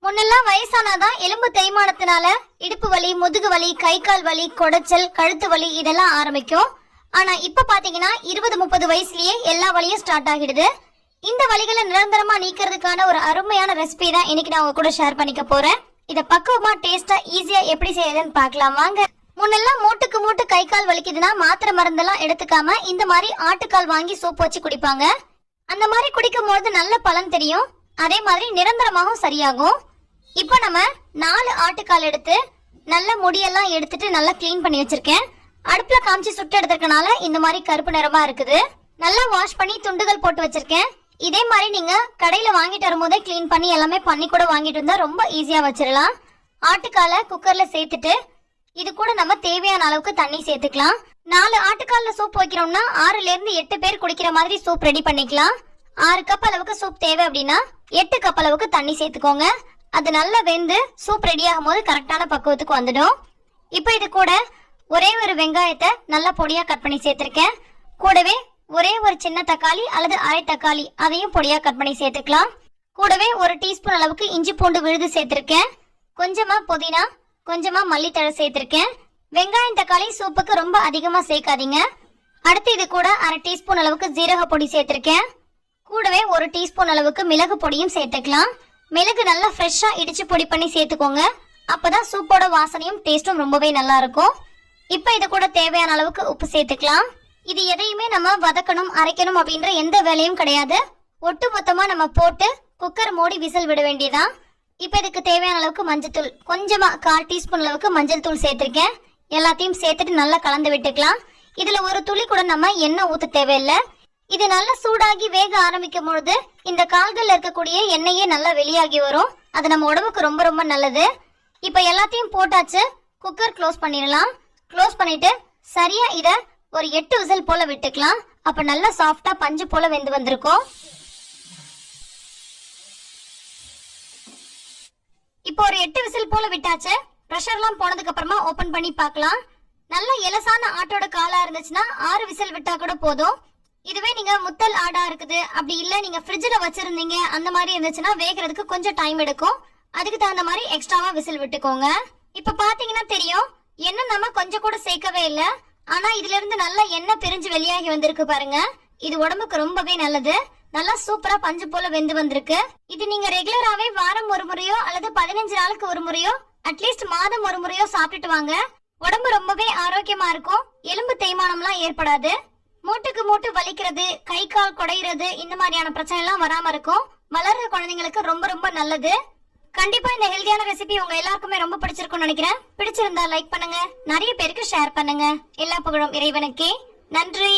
முன்னெல்லாம் வயசானாதான் எலும்பு தேய்மானத்தினால இடுப்பு வலி, முதுகு வலி, கை கால் வலி, கொடைச்சல், கழுத்து வலி இதெல்லாம் ஆரம்பிக்கும். ஆனா இப்ப பாத்தீங்கன்னா 20-30 வயசுலயே எல்லா வலியும் ஸ்டார்ட் ஆகிடுது. இந்த வலிகளை நிரந்தரமா நீக்கிறதுக்கான ஒரு அருமையான ரெசிபி தான் இன்னைக்கு நான் உங்க கூட ஷேர் பண்ணிக்க போறேன். இத பக்குவமா டேஸ்டா ஈஸியா எப்படி செய்யறதுன்னு பார்க்கலாம் வாங்க. முன்னெல்லாம் மூட்டுக்கு மூட்டு கை கால் வலிக்குதுன்னா மாத்திரை மருந்தெல்லாம் எடுத்துக்காம இந்த மாதிரி ஆட்டுக்கால் வாங்கி சூப் வச்சு குடிப்பாங்க. அந்த மாதிரி குடிக்கும் போது நல்ல பலன் தெரியும், அதே மாதிரி நிரந்தரமாகவும் சரியாகும். இப்போ நம்ம 4 ஆட்டுக்கால் எடுத்து நல்ல முடியெல்லாம் எடுத்துட்டு நல்லா கிளீன் பண்ணி வச்சிருக்கேன். அடுப்புல காமிச்சு சுட்டு எடுத்துருக்கனால இந்த மாதிரி கருப்பு நிறமா இருக்குது. நல்லா வாஷ் பண்ணி துண்டுகள் போட்டு வச்சிருக்கேன். இதே மாதிரி நீங்க கடையில வாங்கிட்டு வரும்போதே கிளீன் பண்ணி எல்லாமே பண்ணி கூட வாங்கிட்டு வந்தா ரொம்ப ஈஸியா வச்சிடலாம். ஆட்டுக்காலை குக்கர்ல சேர்த்துட்டு இது கூட நம்ம தேவையான அளவுக்கு தண்ணி சேர்த்துக்கலாம். 4 ஆட்டுக்கால்ல சூப் வைக்கிறோம்னா 6ல இருந்து 8 பேர் குடிக்கிற மாதிரி சூப் ரெடி பண்ணிக்கலாம். 6 கப் அளவுக்கு சூப் தேவை அப்படின்னா 8 கப் அளவுக்கு தண்ணி சேர்த்துக்கோங்க. அது நல்லா வெந்து சூப் ரெடி ஆகும் போது கரெக்டான பக்குவத்துக்கு வந்துடும். இப்போ இது கூட ஒரே ஒரு வெங்காயத்தை நல்லா பொடியா கட் பண்ணி சேர்த்திருக்கேன். கூடவே ஒரே ஒரு சின்ன தக்காளி அல்லது அரை தக்காளி அதையும் பொடியா கட் பண்ணி சேர்த்துக்கலாம். கூடவே 1 டீஸ்பூன் அளவுக்கு இஞ்சி பூண்டு விழுது சேர்த்திருக்கேன். கொஞ்சமா புதினா, கொஞ்சமா மல்லித்தழை சேர்த்திருக்கேன். வெங்காயம் தக்காளி சூப்புக்கு ரொம்ப அதிகமா சேர்க்காதீங்க. அடுத்து இது கூட அரை டீஸ்பூன் அளவுக்கு ஜீரக பொடி சேர்த்திருக்கேன். கூடவே 1 டீஸ்பூன் அளவுக்கு மிளகு பொடியும் சேர்த்துக்கலாம். மிளகு நல்லா ஃப்ரெஷ்ஷா இடிச்சு பொடி பண்ணி சேர்த்துக்கோங்க. அப்பதான் சூப்போட வாசனையும் டேஸ்டும் ரொம்பவே நல்லா இருக்கும். இப்போ இது கூட தேவையான அளவுக்கு உப்பு சேர்த்துக்கலாம். இது எதையுமே நம்ம வதக்கணும் அரைக்கணும் அப்படின்ற எந்த வேலையும் கிடையாது. ஒட்டு மொத்தமா நம்ம போட்டு குக்கர் மூடி விசில் விட வேண்டியதான். இப்போ இதுக்கு தேவையான அளவுக்கு மஞ்சள், கொஞ்சமா 1/4 டீஸ்பூன் அளவுக்கு மஞ்சள் தூள் சேர்த்திருக்கேன். எல்லாத்தையும் சேர்த்துட்டு நல்லா கலந்து விட்டுக்கலாம். இதுல ஒரு துளி கூட நம்ம எண்ணெய் ஊத்த தேவையில்லை. இது நல்லா சூடாகி வேக ஆரம்பிக்கும் பொழுது இந்த கால்கள்ல இருக்கக்கூடிய எண்ணெயே நல்லா வெளியாகி வரும். அது நம்ம உடம்புக்கு ரொம்ப ரொம்ப நல்லது. இப்போ எல்லாத்தையும் போட்டாச்சு. குக்கர் க்ளோஸ் பண்ணிடலாம். க்ளோஸ் பண்ணிட்டு சரியா இத ஒரு 8 விசில் போல விட்டுக்கலாம். அப்ப நல்லா சாஃப்டா பஞ்சு போல வெந்து வந்திருக்கும். இப்போ ஒரு 8 விசில் போல விட்டாச்சு. பிரஷர்லாம் போனதுக்கு அப்புறமா ஓபன் பண்ணி பார்க்கலாம். நல்ல எலசான ஆட்டோட காலா இருந்துச்சுன்னா 6 விசில் விட்டா கூட போதும். இதுவே நீங்க முத்தல் ஆடா இருக்குது அப்படி இல்ல நீங்க ஃப்ரிட்ஜ்ல வச்சிருந்தீங்க அந்த மாதிரி இருந்துச்சுன்னா வேகிறதுக்கு கொஞ்சம் டைம் எடுக்கும். அதுக்கு தகுந்த மாதிரி எக்ஸ்ட்ராவா விசில் விட்டுக்கோங்க. இப்ப பாத்தீங்கன்னா தெரியும், எண்ணெய் நம்ம கொஞ்சம் கூட சேர்க்கவே இல்ல. ஆனா இதுல இருந்து நல்ல எண்ணெய் பிரிஞ்சு வெளியாகி வந்திருக்கு பாருங்க. இது உடம்புக்கு ரொம்பவே நல்லது. நல்லா சூப்பரா பஞ்சு போல வெந்து வந்திருக்கு. இது நீங்க ரெகுலராவே வாரம் ஒரு முறையோ அல்லது 15 நாளுக்கு ஒரு முறையோ அட்லீஸ்ட் மாதம் ஒரு முறையோ சாப்பிட்டுட்டு வாங்க. உடம்பு ரொம்பவே ஆரோக்கியமா இருக்கும். எலும்பு தேய்மானம்லாம் ஏற்படாது. மூட்டுக்கு மூட்டு வலிக்கிறது, கை கால் குடையிறது இந்த மாதிரியான பிரச்சனை எல்லாம் வராம இருக்கும். வளர்ற குழந்தைங்களுக்கு ரொம்ப ரொம்ப நல்லது. கண்டிப்பா இந்த ஹெல்தியான ரெசிபி உங்க எல்லாருக்குமே ரொம்ப பிடிச்சிருக்கும்னு நினைக்கிறேன். பிடிச்சிருந்தா லைக் பண்ணுங்க, நிறைய பேருக்கு ஷேர் பண்ணுங்க. எல்லா புகழும் இறைவனுக்கே. நன்றி.